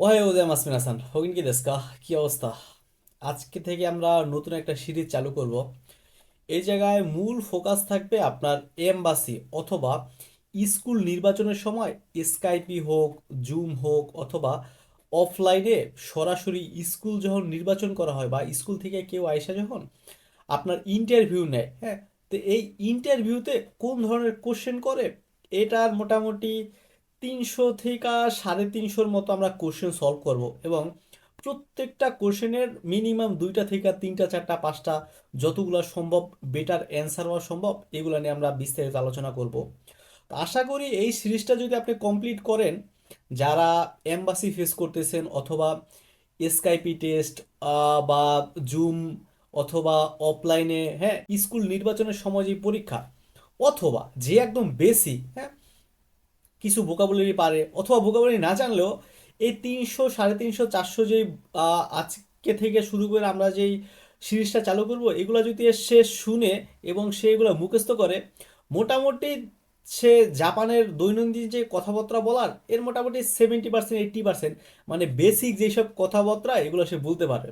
Ohio গোজাইমাসু মিনাসান হোগেনকি দেশু কা? কি অবস্থা? আজকে থেকে আমরা নতুন একটা সিরিজ চালু করব। এই জায়গায় মূল ফোকাস থাকবে আপনার এমবাসি অথবা স্কুল নির্বাচনের সময় স্কাইপি হোক, জুম হোক অথবা অফলাইনে সরাসরি স্কুল যখন নির্বাচন করা হয় বা স্কুল থেকে কেউ আইসা যখন আপনার ইন্টারভিউ নেয়, হ্যাঁ, তো এই ইন্টারভিউতে কোন ধরনের কোশ্চেন করে এটার মোটামুটি 300 থেকে 350-র মতো আমরা কোশ্চেন সলভ করব এবং প্রত্যেকটা কোশ্চেনের মিনিমাম 2টা থেকে 3টা 4টা 5টা যতগুলো সম্ভব বেটার অ্যান্সার হওয়া সম্ভব এগুলো নিয়ে আমরা বিস্তারিত আলোচনা করব। তো আশা করি এই সিরিজটা যদি আপনি কমপ্লিট করেন, যারা এমবাসি ফেস করতেছেন অথবা স্কাইপি টেস্ট বা জুম অথবা অফলাইনে, হ্যাঁ, স্কুল নির্বাচনের সময় যে পরীক্ষা অথবা যে একদম বেসিক, হ্যাঁ, কিছু ভোকাবুলারি পারে অথবা ভোকাবুলারি না জানলেও এই 300, 350, 400 যেই আজকে থেকে শুরু করে আমরা যেই সিরিজটা চালু করব এগুলো যদি সে শুনে এবং সে এগুলো মুখস্থ করে, মোটামুটি সে জাপানের দৈনন্দিন যে কথাবার্তা বলার এর মোটামুটি 70%, 80% মানে বেসিক যেসব কথাবার্তা এগুলো সে বলতে পারবে।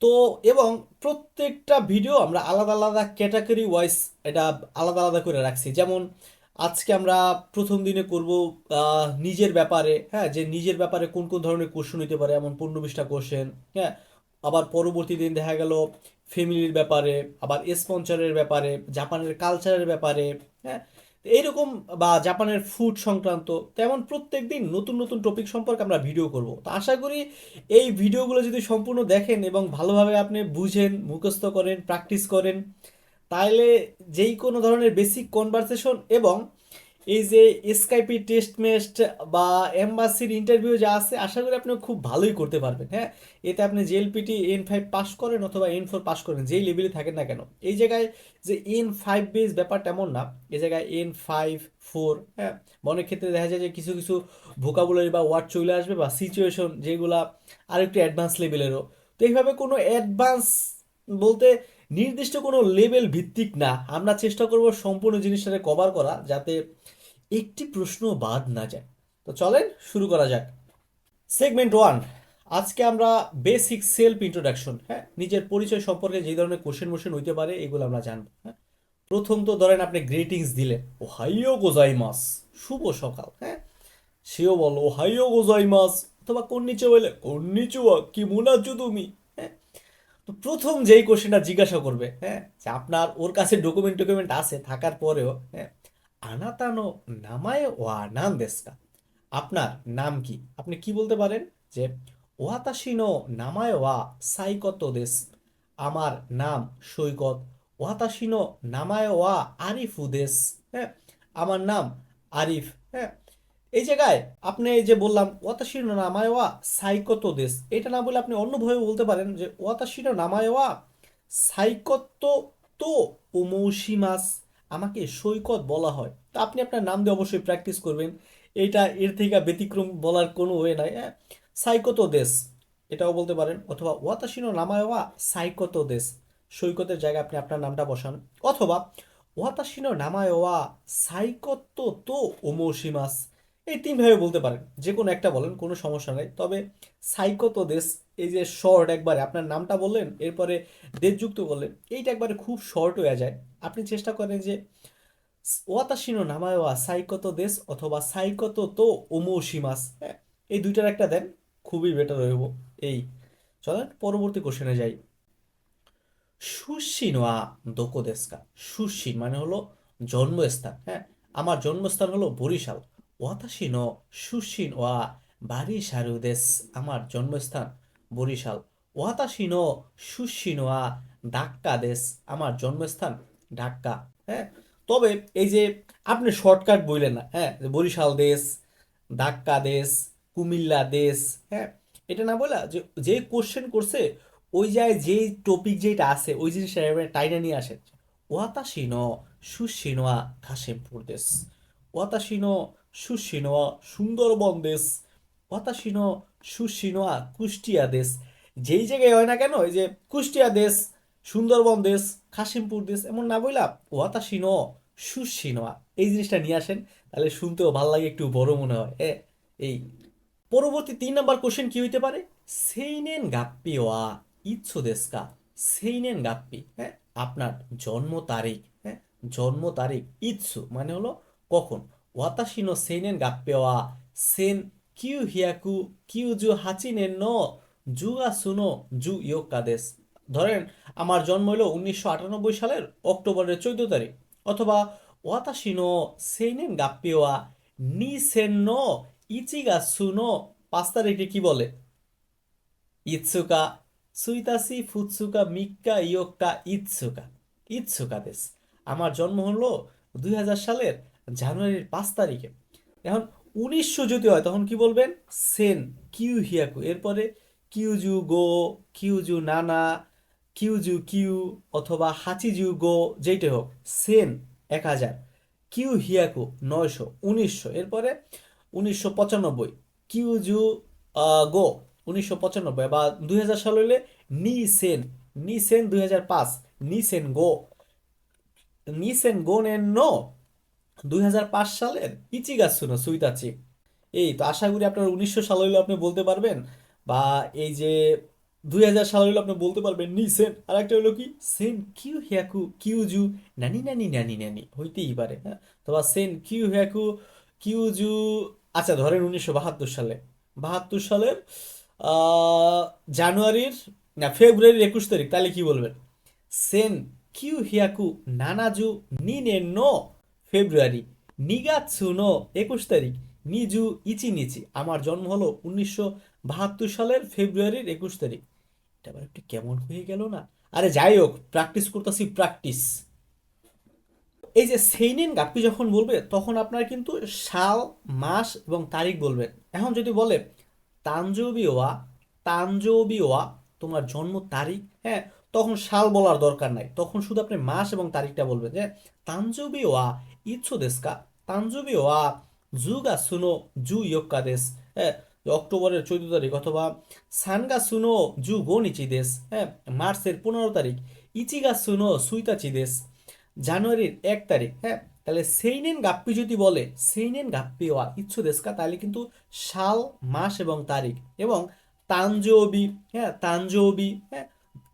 তো এবং প্রত্যেকটা ভিডিও আমরা আলাদা আলাদা ক্যাটাগরি ওয়াইজ এটা আলাদা আলাদা করে রাখছি। যেমন আজকে আমরা প্রথম দিনে করব নিজের ব্যাপারে, হ্যাঁ, যে নিজের ব্যাপারে কোন কোন ধরনের কোশ্চেন হতে পারে এমন 15-20টা কোশ্চেন, হ্যাঁ। আবার পরবর্তী দিন দেখা গেল ফ্যামিলির ব্যাপারে, আবার স্পন্সরের ব্যাপারে, জাপানের কালচারের ব্যাপারে, হ্যাঁ, তো এইরকম, বা জাপানের ফুড সংক্রান্ত, তেমন প্রত্যেক দিন নতুন নতুন টপিক সম্পর্কে আমরা ভিডিও করব। তো আশা করি এই ভিডিওগুলো যদি সম্পূর্ণ দেখেন এবং ভালোভাবে আপনি বুঝেন, মুখস্থ করেন, প্র্যাকটিস করেন, তাহলে যেই কোনো ধরনের বেসিক কনভারসেশন এবং এই যে স্কাইপি টেস্ট মেস্ট বা এমবাসির ইন্টারভিউ যা আছে আশা করি আপনি খুব ভালোই করতে পারবেন, হ্যাঁ। এতে আপনি জেএলপিটি N5 পাস করেন অথবা N4 পাস করেন, যেই লেভেলে থাকেন না কেন, এই জায়গায় যে N5 বেস ব্যাপারটা এমন না, এই জায়গায় N5 4, হ্যাঁ। অনেক ক্ষেত্রে দেখা যায় যে কিছু কিছু ভোকাবুলারি বা ওয়ার্ড চলে আসবে বা সিচুয়েশন যেগুলা আরেকটু অ্যাডভান্স লেভেলেরও। তো এইভাবে কোনো অ্যাডভান্স বলতে নির্দিষ্ট কোনো লেভেল ভিত্তিক না, আমরা চেষ্টা করব সম্পূর্ণ জিনিসটাকে কভার করা যাতে একটি প্রশ্ন বাদ না যায়। তো চলেন শুরু করা যাক। সেগমেন্ট 1, আজকে আমরা বেসিক সেলফ ইন্ট্রোডাকশন, হ্যাঁ, নিজের পরিচয় সম্পর্কে যে ধরনের কোশ্চেন মোশন হইতে পারে এগুলো আমরা জানবো, হ্যাঁ। প্রথম তো ধরেন আপনি গ্রিটিংস দিলেন, ও হাইও গোজাইমাস, শুভ সকাল, হ্যাঁ। সেও বলো ও হাইও গোজাইমাস, অথবা কন্নিচিওয়া বলে কন্নিচিওয়া, কি মনে আছো তুমি, হ্যাঁ। তো প্রথম যেই কোশ্চেনটা জিজ্ঞাসা করবে, হ্যাঁ, যে আপনার ওর কাছে ডকুমেন্ট টকুমেন্ট আছে থাকার পরেও, হ্যাঁ, আনাতানো নামায় ওয়া নাম দেস্কা, আপনার নাম কি, আপনি কি বলতে পারেন যে ওয়াতাশি নো নামায় ওয়া সাইকতো দেস, আমার নাম সৈকত। ওয়াতাশি নো নামায় ওয়া আরিফু দেস, হ্যাঁ, আমার নাম আরিফ, হ্যাঁ। এই জায়গায় আপনি এই যে বললাম ওয়াতাশিনো নামায় ওয়া সাইকতো দেশ, এটা না বলে আপনি অন্যভাবে বলতে পারেন যে ওয়াতাশিনো নামায় ওয়া সাইকতো তো ওমৌশিমাস, আমাকে সৈকত বলা হয়। তা আপনি আপনার নাম দিয়ে অবশ্যই প্র্যাকটিস করবেন, এইটা এর থেকে ব্যতিক্রম বলার কোনো ওয়ে নাই, হ্যাঁ। সাইকতো দেশ এটাও বলতে পারেন, অথবা ওয়াতাশিনো নামায় ওয়া সাইকতো দেশ, সৈকতের জায়গায় আপনি আপনার নামটা বসান, অথবা ওয়াতাশিনো নামায় ওয়া সাইকতো তো ওমৌশিমাস, এই তিনভাবে বলতে পারেন, যে কোনো একটা বলেন, কোনো সমস্যা নেই। তবে সাইকো তো দেশ, এই যে শর্ট একবারে আপনার নামটা বললেন এরপরে দেশ যুক্ত করলেন, এইটা একবারে খুব শর্ট হয়ে যায়। আপনি চেষ্টা করেন যে ওয়াতাশিনো নামায় ওয়া সাইকো তো দেশ অথবা সাইকো তো ওমোশিমাস, হ্যাঁ, এই দুইটার একটা দেন, খুবই বেটার হইব। এই চলেন পরবর্তী কোশ্চেনে যাই। সুশিন ওয়া দোকো দেস্কা, সুশিন মানে হলো জন্মস্থান, হ্যাঁ, আমার জন্মস্থান হলো বরিশাল। ওয়াতাশি নো সুশিন ওয়া বারিশারু দেশ, আমার জন্মস্থান বরিশাল। ওয়াতাশি নো সুশিন ওয়া ঢাক্কা দেশ, আমার জন্মস্থান ঢাক্কা, হ্যাঁ। তবে এই যে আপনি শর্টকাট বললেন না, হ্যাঁ, যে বরিশাল দেশ, ঢাক্কা দেশ, কুমিল্লা দেশ, হ্যাঁ, এটা না বলা যে যে কোশ্চেন করছে ওই জায়গায় যেই টপিক যেটা আছে ওই জিনিসটা এভাবে টাইনা নিয়ে আসে। ওয়াতাশি নো সুশি নোয়া কাশিমপুর দেশ, ওয়াতাশি নো সুশি নোয়া সুন্দরবন দেশ, ওয়াতাশি নো সুশি নোয়া কুষ্টিয়া দেশ, যেই জায়গায় হয় না কেন এই যে কুষ্টিয়া দেশ, সুন্দরবন দেশ, কাশিমপুর দেশ এমন না বইলা ওয়াতাশি নো সুশি নোয়া এই জিনিসটা নিয়ে আসেন, তাহলে শুনতেও ভালো লাগে, একটু বড় মনে হয়, এই পরবর্তী 3 নাম্বার কোশ্চেন কি হইতে পারে? সেইনেন গাপ্পি ওয়া ইচ্ছু দেস্কা। সেইনেন গাপ্পি, হ্যাঁ, আপনার জন্ম তারিখ, হ্যাঁ, জন্ম তারিখ। ইচ্ছু মানে হলো কখন। ওয়াতাশি নো সেইনেন গাপ্পি ওয়া সেন কিউ হিয়াকু কিউ জু হাচি নেন নো জুগা সুনো জু ইয়োক্কা দেস। ধরেন আমার জন্ম হলো 1998 সালের অক্টোবরের 14 তারিখ। অথবা ওয়াতাশি নো সেইনেন গাপ্পি ওয়া নিসেন নো ইচিগা সুনো 5 তারিখে কি বলে? ইৎসুকা সুইতাসি ফুৎসুকা মিক্কা ইয়োক্কা ইৎসুকা। ইৎসুকা দেশ। আমার জন্ম হলো 2000 সালের জানুয়ারির 5 তারিখে। এখন 1900 যদি হয় তখন কি বলবেন? সেন কিউ হিয়াকু, এরপরে কিউজু গো, কিউজু নানা, কিউজু কিউ, অথবা হাচিজু গো, যেইটাই হোক। সেন 1000, কিউ হিয়াকু 900, 1900, এরপরে 1995 কিউজু গো 1995, বা 2000 সাল হইলে নি সেন, নি সেন 2005, নি সেন গো, নি সেন গো নেন নো 2005 সালের ইচিগাৎসুনো সুইতাচি। এই তো আশা করি আপনার 1900 সাল হইলে আপনি বলতে পারবেন, বা এই যে 2000 সাল হইলে আপনি বলতে পারবেন নি সেন। আর একটা হলো কি, সেন কিউ হিয়াকু কিউজু নানি নানি নানি নানি হইতেই পারে, হ্যাঁ। অথবা সেন কিউ হিয়াকু কিউজু, আচ্ছা ধরেন 1972 সালে, 72 সালের আহ, জানুয়ারির, না ফেব্রুয়ারির 21 তারিখ, তাহলে কি বলবেন? সেন কিউ হিয়াকু নানাজু নিনে নো ফেব্রুয়ারি নিগাৎসু নো 21 তারিখ নিজু ইচি নিচি। আমার জন্ম হলো 1972 সালের ফেব্রুয়ারির 21 তারিখ। এটা আবার একটু কেমন হয়ে গেল না? আরে যাই হোক, প্র্যাকটিস করতেছি, প্র্যাকটিস। এই যে সেইনিন গাপ্পি যখন বলবে তখন আপনারা কিন্তু সাল, মাস এবং তারিখ বলবেন। এখন যদি বলে তানজৌবি ওয়া, তানজৌবি ওয়া তোমার জন্ম তারিখ, হ্যাঁ, তখন সাল বলার দরকার নাই, তখন শুধু আপনি মাস এবং তারিখটা বলবেন, যে তানজৌবি ওয়া ইচ্ছু দেস্কা, তানজৌবি ওয়া জুগা সুনো জু ইয়োক্কা দেস, হ্যাঁ, অক্টোবরের 14 তারিখ, অথবা সানগা সুনো জু গোনিচি দেস, হ্যাঁ, মার্চের 15 তারিখ, ইচিগা সুনো সুইতাচি দেস, জানুয়ারির 1 তারিখ, হ্যাঁ। তাহলে সেইনেন গাপ্পি যদি বলে সেইনেন গাপ্পি ওয়া ইচ্ছু দেস্কা, তাহলে কিন্তু সাল, মাস এবং তারিখ। এবং তানজৌবি, হ্যাঁ, তানজৌবি, হ্যাঁ,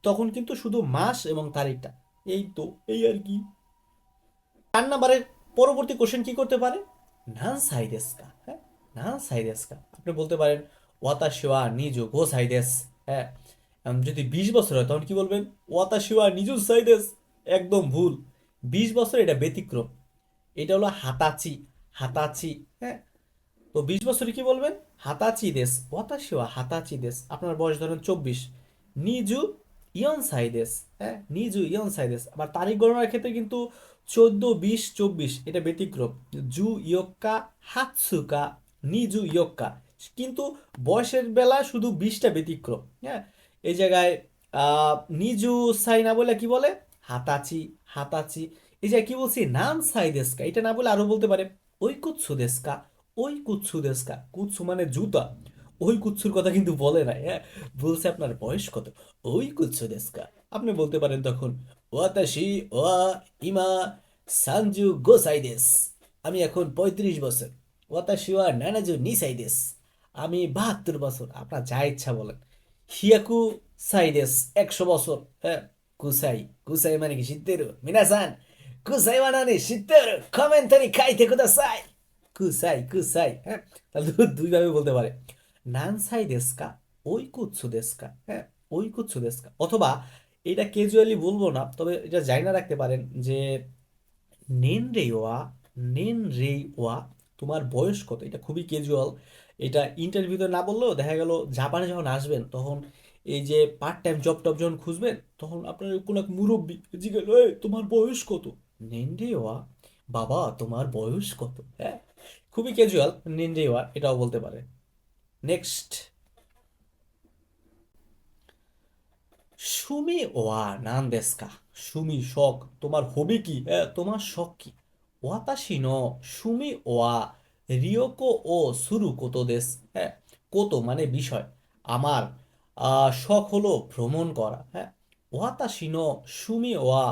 তখন কিন্তু শুধু মাস এবং তারিখটা। এই তো, এই আর কি। 4 নম্বরের পরবর্তী কোশ্চেন কি করতে পারে? নান সাই দেস্কা, হ্যাঁ, নান সাই দেস্কা। আপনি বলতে পারেন ওয়াতাশি ওয়া নিজু গো সাই দেস, হ্যাঁ। যদি 20 বছর হয় তখন কি বলবেন? ওয়াতাশি ওয়া নিজু সাই দেস। একদম ভুল। 20 বছর এটা ব্যতিক্রম। এটা হলো হাতাচি, হাতাচি, হ্যাঁ। তো 20 বছরে কি বলবেন? হাতাচি দেশ, ওয়াতাশি ওয়া হাতাচি দেশ। আপনার বয়স ধরেন 24, নিজু ইয়ন সাই দেশ, হ্যাঁ, নিজু ইয়ন সাই দেশ। আবার তারিখ গণনার ক্ষেত্রে কিন্তু 14, 20, 24 এটা ব্যতিক্রম। জু ইয়ক্কা হাতসুকা নিজু ইয়ক্কা। কিন্তু বয়সের বেলা শুধু 20টা ব্যতিক্রম, হ্যাঁ। এই জায়গায় আহ নিজু সাই না বলে কি বলে? হাতাচি, হাতাচি। এই যে কি বলছি, নান সাই দেস্কা, এটা না বলে আরো বলতে পারে ওই কুৎসু দেস্কা, ওই কুৎসু দেস্কা। কুৎসু মানে জুতা। ওই কুৎসুর কথা কিন্তু বলে নাই, হ্যাঁ, বলছে আপনার বয়স কত, ওই কুৎসু দেস্কা। আপনি বলতে পারেন তখন ওয়াতাশি ওয়া ইমা সানজু গোসাই দেস, আমি এখন 35 বছর। ওয়াতাশি ওয়া নানাজু নিসাই দেস, আমি 72 বছর। আপনার যা ইচ্ছা বলেন। হিয়াকু সাইদেস 100 বছর, হ্যাঁ। কুসাই, কুসাই মানে কি শিত্তেরু মিনাসান, কুসাই মানে শিত্তেরু কমেন্টারি খাইতে কুদাসাই, কুসাই কুসাই, হ্যাঁ। তাহলে দুইভাবে বলতে পারে, নানসাই দেস্কা, ওই কুৎসু দেস্কা, হ্যাঁ, ওই কুৎসু দেস্কা। অথবা এটা ক্যাজুয়ালি বলবো না, তবে এটা জাইনা রাখতে পারেন যে নেন রে ওয়া, নেন রে ওয়া তোমার বয়স কত। এটা খুবই ক্যাজুয়াল। এটা ইন্টারভিউতে না বললেও দেখা গেল জাপানে যখন আসবেন তখন এই যে পার্ট টাইম জব টব যখন খুঁজবেন তখন আপনার কোনো এক মুরব্বী জিজ্ঞেস, এই তোমার বয়স কত? নেন রে ওয়া, বাবা তোমার বয়স কত, হ্যাঁ। খুবই ক্যাজুয়াল, নেন রে ওয়া এটাও বলতে পারে। নেক্সট, সুমি ওয়া নান দেস্কা। সুমি শখ, তোমার হবি কি, হ্যাঁ, তোমার শখ কি? ওয়াতাশি নো সুমি ওয়া রিয়োকো ও সুরু কোতো দেস, হ্যাঁ। কোতো মানে বিষয়। আমার শখ হলো ভ্রমণ করা, হ্যাঁ। ওয়াতাশি নো সুমি ওয়া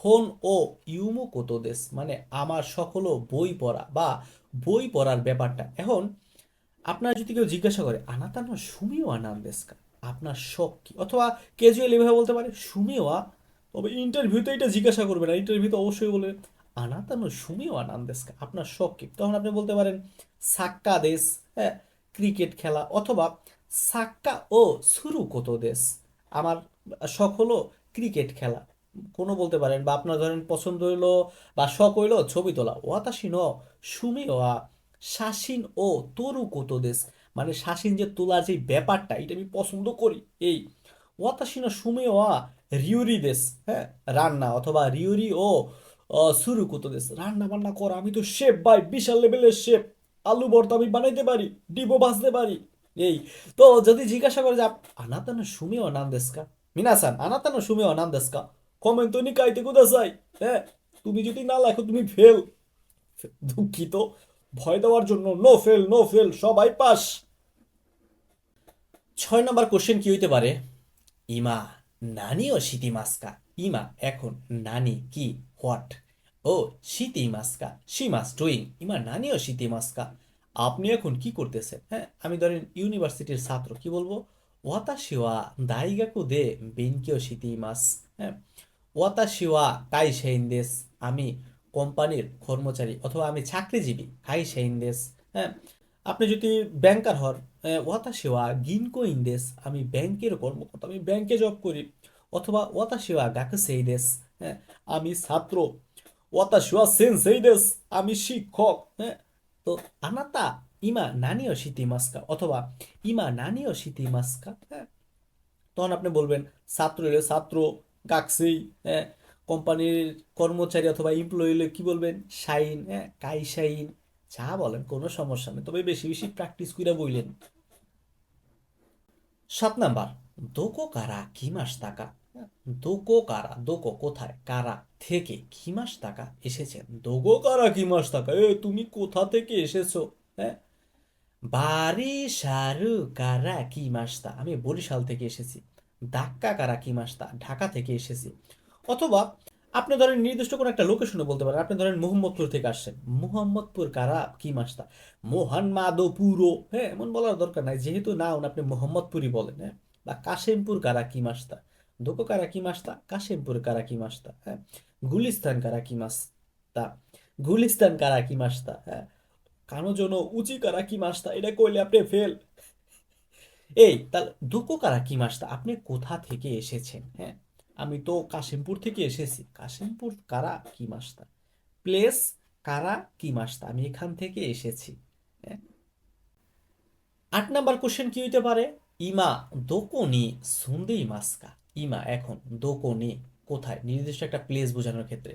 হোন ও ইউমু কোতো দেস, মানে আমার শখ হলো বই পড়া বা বই পড়ার ব্যাপারটা। এখন আপনার যদি কেউ জিজ্ঞাসা করে আনাতা নো সুমিওয়া নাম দেস্কা, আপনার শখ কি, অথবা ক্যাজুয়ালি ভাবে বলতে পারে সুমিওয়া, তবে ইন্টারভিউতে এটা জিজ্ঞাসা করবে না, ইন্টারভিউতে অবশ্যই বলবে আনাতা নো সুমিওয়া নাম দেস্কা, আপনার শখ কি। তখন আপনি বলতে পারেন সাক্কা দেশ, হ্যাঁ, ক্রিকেট খেলা, অথবা সাক্কা ও সুরু কোতো দেশ, আমার শখ হলো ক্রিকেট খেলা, কোনো বলতে পারেন। বা আপনার ধরেন পছন্দ হইলো বা শখ হইলো ছবি তোলা, ওয়াতাশি নো সুমিওয়া শাসিন ও তরু কোতো দেশ, মানে শাসিন যে তোলার যে ব্যাপারটা এটা আমি পছন্দ করি, এই ওয়াতাশি নো সুমিওয়া রিউরি দেশ, হ্যাঁ, রান্না, অথবা রিউরি ও সুরু কোতো দেশ, রান্না বান্না করা, আমি তো শেফ ভাই, বিশাল লেভেলের শেফ, আলু ভর্তা আমি বানাইতে পারি, ডিমও ভাজতে পারি, এই। তো যদি জিজ্ঞাসা করে যে আনাতা নো সুমিওয়া নাম দেশ কা, মিনাসান আনাতা নো সুমিওয়া নাম দেশ কা, কমেন্ট তো নি কাইতে কুদাসাই, হ্যাঁ, তুমি যদি না লেখো তুমি ফেল, দুঃখিত, ভয় দেওয়ার জন্য নো ফেল, নো ফেল, সবাই পাস। 6 নম্বর কোশ্চেন কি হইতে পারে, ইমা নানি ও শীতি মাস্কা, ইমা এখন, নানি কি হোয়াট, ও শীতি মাস্কা শি মাস ডুইং, ইমা নানি ও শীতি মাস্কা, আপনি এখন কি করতেছেন, হ্যাঁ, আমি ধরেন ইউনিভার্সিটির ছাত্র, কি বলবো, ওয়াতাশি ওয়া দাইগাকু দে বেনকিও শীতি মাস, হ্যাঁ, ওয়াতাশি ওয়া কাইসেইন দেশ, আমি কোম্পানির কর্মচারী, অথবা আমি চাকরিজীবী, কাইসেইন দেশ, হ্যাঁ। আপনি যদি ব্যাংকার হন, ওয়াতাশি ওয়া গিনকো ইন দেশ, আমি ব্যাংকের কর্মকর্তা, আমি ব্যাংকে জব করি, অথবা ওয়াতাশি ওয়া গাকুসেই দেশ, হ্যাঁ, আমি ছাত্র, ওয়াতাশি ওয়া সেনসেই দেশ, আমি শিক্ষক, হ্যাঁ। তো আনাতা ইমা নানিও শিতি মাস্কা, অথবা ইমা নানিও শিতি মাস্কা, হ্যাঁ, তখন আপনি বলবেন ছাত্র হলে ছাত্র, গাকসেই, হ্যাঁ, কোম্পানির কর্মচারী অথবা এমপ্লয়ি হলে কি বলবেন শাইন, হ্যাঁ, কাই শাইন, যা বলেন কোনো সমস্যা নেই, তবে বেশি বেশি প্র্যাকটিস করে বললেন। 7 নাম্বার, দোকো কারা কি মাস টাকা, দোকো কারা, দোকো কোথায়, কারা থেকে, কি মাস টাকা এসেছেন, দোকো কারা কি মাস টাকা, এ তুমি কোথা থেকে এসেছো, হ্যাঁ, বারিশারু কারা কি মাস্তা, আমি বরিশাল থেকে এসেছি, ধাক্কা কারা কি মাস্তা, ঢাকা থেকে এসেছি, অথবা আপনি ধরেন নির্দিষ্ট কোনো একটা লোকেশনে বলতে পারেন, আপনি ধরেন মোহাম্মদপুর থেকে আসছেন, মোহাম্মদপুর কারা কি মাস্তা, মোহাম্মদপুরো, হ্যাঁ, এমন বলার দরকার নাই, যেহেতু নাউন আপনি মোহাম্মদপুরই বলেন, হ্যাঁ। বা কাশিমপুর কারা কি মাস্তা, দোকো কারা কি মাস্তা, কাশিমপুর কারা কি মাস্তা, হ্যাঁ, গুলিস্তান কারা কি মাস্তা, গুলিস্তান কারা কি মাস্তা, হ্যাঁ, কানো জন্য উচি কারা কি মাস্তা, এটা কইলে আপনি ফেল, এই তাহলে দুকো কারা কি মাস্তা, আপনি কোথা থেকে এসেছেন, হ্যাঁ, আমি তো কাশিমপুর থেকে এসেছি, কাশিমপুর কারা কি মাস্তা, প্লেস কারা কি মাস্তা, আমি এখান থেকে এসেছি, হ্যাঁ। 8 নাম্বার কোশ্চেন কি হইতে পারে, ইমা দোকোনি সুন্দেই মাস্কা, ইমা এখন, দোকোনি কোথায়, নির্দিষ্ট একটা প্লেস বোঝানোর ক্ষেত্রে,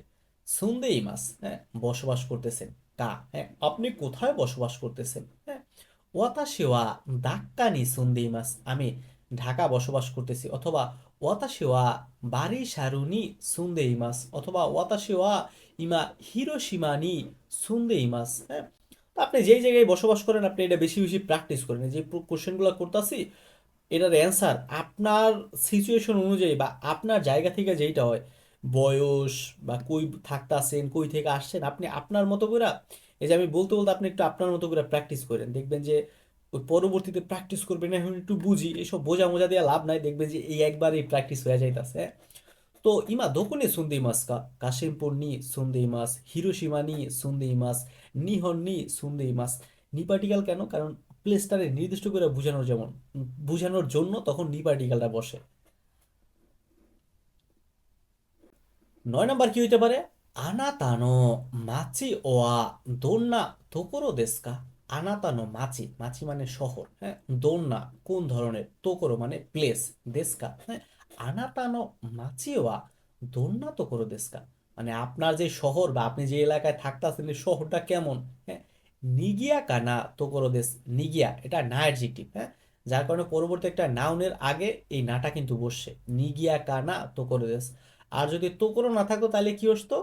সুন্দেই মাস, হ্যাঁ, বসবাস করতেছেন, কা, হ্যাঁ, আপনি কোথায় বসবাস করতেছেন, হ্যাঁ, ওয়াতাশি ওয়া দাক্কা নি সুন্দেই মাস, আমি ঢাকা বসবাস করতেছি, অথবা ওয়াতাশি ওয়া বারিশারু নি সুন্দেই মাস, অথবা ওয়াতাশি ওয়া ইমা হিরোশিমা নি সুন্দেই মাস, হ্যাঁ। তো আপনি যেই জায়গায় বসবাস করেন আপনি এটা বেশি বেশি প্র্যাকটিস করেন, এই যে কোশ্চেনগুলো করতেছি এটার অ্যান্সার আপনার সিচুয়েশন অনুযায়ী বা আপনার জায়গা থেকে যেইটা হয়, বয়স বা কই থাকতেছেন, কই থেকে আসছেন, আপনি আপনার মতো করে, এই যে আমি বলতে বলতে আপনি একটু আপনার মতো করে প্র্যাকটিস করেন, দেখবেন যে ওই পরবর্তীতে প্র্যাকটিস করবেন, এখন একটু বুঝি, এইসব বোঝা মোজা দিয়ে লাভ নাই, দেখবেন যে এই একবারই প্র্যাকটিস হয়ে যাইতাছে, হ্যাঁ। তো ইমা দোকনে সুন্দেই মাস কা, কাশিমপুর নি সুন্দেই মাস, হিরোশিমা নি সুন্দেই মাস, নিহন নি সুন্দেই মাস, নি পার্টিকেল কেন, কারণ প্লেসটারে নির্দিষ্ট করে বোঝানোর, যেমন বোঝানোর জন্য তখন নি পার্টিকেলটা বসে। 9 নাম্বার কি হইতে পারে, আনাতানো মাচি ওয়া দোন্না তোকরো দেস্কা, আনাতানো মাচি, মাচি মানে শহর, হ্যাঁ, দোন্না কোন ধরনের, তোকরো মানে প্লেস, দেস্কা, হ্যাঁ, আনাতানো মাচি ওয়া দোন্না তোকরো দেস্কা, মানে আপনার যে শহর বা আপনি যে এলাকায় থাকতেছেন এই শহরটা কেমন, হ্যাঁ, নিগিয়া কানা তোকরো দেশ, নিগিয়া এটা না অ্যাডজেক্টিভ, হ্যাঁ, যার কারণে পরবর্তী একটা নাউনের আগে এই নাটা কিন্তু বসছে, নিগিয়া কানা তোকরো দেশ। আর যদি তোকরো না থাকতো তাহলে কি হতো,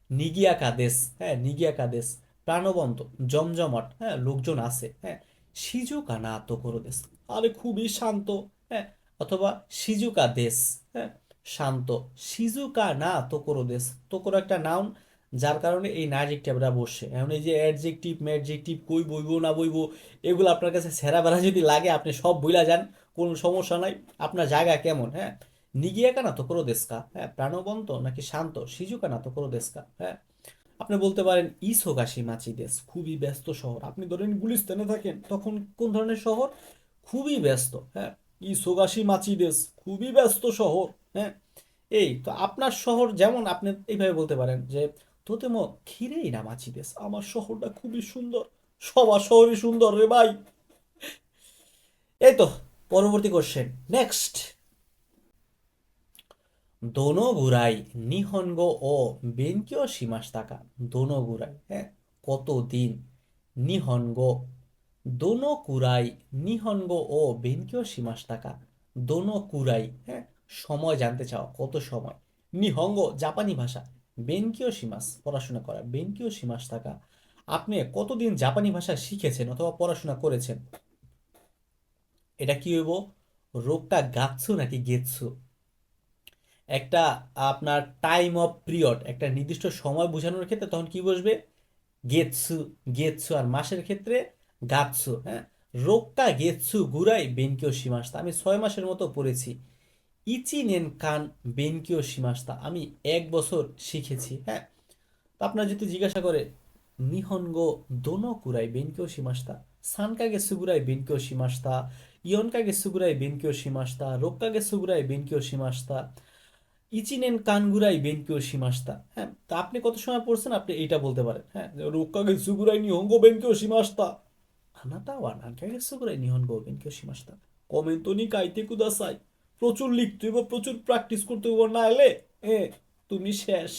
নিগিয়া কাদেশ, হ্যাঁ, নিগিয়া কাদেশ, প্রাণবন্ত, জমজমাট, হ্যাঁ, লোকজন আছে, হ্যাঁ, সিজুকা না তোকরো দেশ, আরে খুবই শান্ত, হ্যাঁ, অথবা সিজুকা দেশ, হ্যাঁ, শান্ত, সিজুকা না তোকরো দেশ, তোকরো একটা নাউন, যার কারণে এই না অ্যাডজেক্টিভটা বসছে। এখন এই যে অ্যাডজেক্টিভ ম্যাডজেক্টিভ কই বইবো না বইবো এগুলো আপনার কাছে সেরা বেড়া যদি লাগে আপনি সব ভুলা যান, কোনো সমস্যা নাই। আপনার জায়গা কেমন, হ্যাঁ, নিগিয়াকা না তো করো দেশকা, হ্যাঁ, প্রাণবন্ত নাকি শান্ত, সিজুকা না তো করো দেশকা, হ্যাঁ। আপনি বলতে পারেন ইসোগাশি মাচি দেশ, খুবই ব্যস্ত শহর। আপনি ধরেন গুলিস্তানে থাকেন, তখন কোন ধরনের শহর? খুবই ব্যস্ত, হ্যাঁ। ইসোগাশি মাচি দেশ, খুবই ব্যস্ত শহর, হ্যাঁ। এই তো আপনার শহর যেমন আপনি এইভাবে বলতে পারেন যে তোতেমো খিরেই না মাচি দেশ, আমার শহরটা খুবই সুন্দর, সবার শহরই সুন্দর রে ভাই। এই তো, পরবর্তী কোশ্চেন, নেক্সট। দোনো গুরাই নিহনগো ও বেনকিও শিমাশতাকা। দোনো গুরাই, হ্যাঁ, কতদিন। নিহনগো, দোনো কুরাই নিহনগো ও বেনকিও শিমাশতাকা। দোনো কুরাই, হ্যাঁ, সময় জানতে চাও, কত সময়। নিহঙ্গ জাপানি ভাষা, বেনকিও শিমাস পড়াশোনা করা, বেনকিও শিমাশতাকা আপনি কতদিন জাপানি ভাষা শিখেছেন অথবা পড়াশোনা করেছেন। এটা কি হইব? রোগটা গাচ্ছু নাকি গেচ্ছু? একটা আপনার টাইম অফ পিরিয়ড, একটা নির্দিষ্ট সময় বোঝানোর ক্ষেত্রে তখন কি বসবে? গেতসু। গেতসু। আর মাসের ক্ষেত্রে গাতসু, হ্যাঁ। রোক্কা গেতসু গুরাই বেনকিও শিমাস্তা, আমি 6 মাসের মতো পড়েছি। ইচি নেন কান বেনকিও শিমাস্তা, আমি 1 বছর শিখেছি, হ্যাঁ। তো আপনার যদি জিজ্ঞাসা করে নিহনগো দোনো কুরাই বেনকিও শিমাস্তা, সানকাগে সুগুরাই বেনকিও শিমাস্তা, ইয়নকাগে সুগুরাই বেনকিও শিমাস্তা, রোক্কাগে সুগুরাই বেনকিও শিমাস্তা, ইচিনেন কানগুরাই বেনকিও শিমাস্তা, হ্যাঁ। তা আপনি কত সময় পড়ছেন আপনি এইটা বলতে পারেন, হ্যাঁ। রোক্কাগে সুগুরাই নিহঙ্গো বেনকিও শিমাস্তা, আনাতা ওয়া নানকাগে সুগুরাই নিহঙ্গো বেনকিও শিমাস্তা। কমেন্ট নি কাইতে কুদাসাই, প্রচুর লিখতে হইব, প্রচুর প্র্যাকটিস করতে হইব, না এলে এ তুমি শেষ।